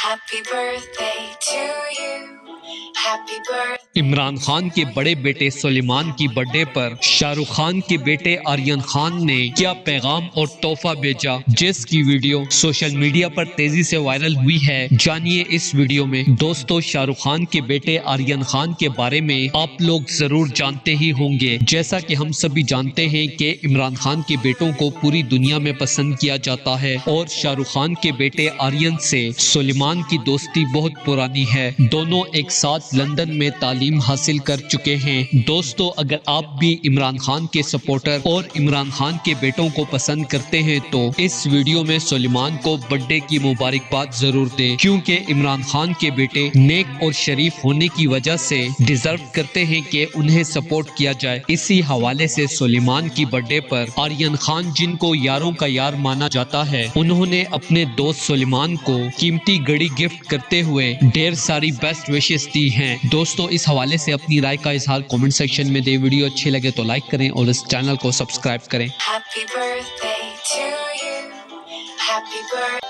Happy birthday to you. Happy birthday. Imran Khan کے بڑے بیٹے سلیمان کی برتھ ڈے پر شاہ رخ خان کے بیٹے آریان خان نے کیا پیغام اور تحفہ بھیجا، جس کی ویڈیو سوشل میڈیا پر تیزی سے وائرل ہوئی ہے، جانیے اس ویڈیو میں۔ دوستو، شاہ رخ خان کے بیٹے آریان خان کے بارے میں آپ لوگ ضرور جانتے ہی ہوں گے۔ جیسا کہ ہم سبھی جانتے ہیں کہ عمران خان کے بیٹوں کو پوری دنیا میں پسند کیا جاتا ہے، اور شاہ رخ خان کے بیٹے آریان سے سلیمان کی دوستی بہت پرانی ہے۔ دونوں ایک ساتھ لندن میں تعلیم حاصل کر چکے ہیں۔ دوستو، اگر آپ بھی عمران خان کے سپورٹر اور عمران خان کے بیٹوں کو پسند کرتے ہیں تو اس ویڈیو میں سلیمان کو برتھ ڈے کی مبارکباد ضرور دیں، کیونکہ عمران خان کے بیٹے نیک اور شریف ہونے کی وجہ سے ڈیزرو کرتے ہیں کہ انہیں سپورٹ کیا جائے۔ اسی حوالے سے سلیمان کی برتھ ڈے پر آریان خان، جن کو یاروں کا یار مانا جاتا ہے، انہوں نے اپنے دوست سلیمان کو قیمتی گھڑی گفٹ کرتے ہوئے ڈھیر ساری بیسٹ وشز دی ہیں۔ دوستو، اس حوالے سے اپنی رائے کا اظہار کامنٹ سیکشن میں دے۔ ویڈیو اچھی لگے تو لائک کریں اور اس چینل کو سبسکرائب کریں۔ Happy birthday to you. Happy birthday.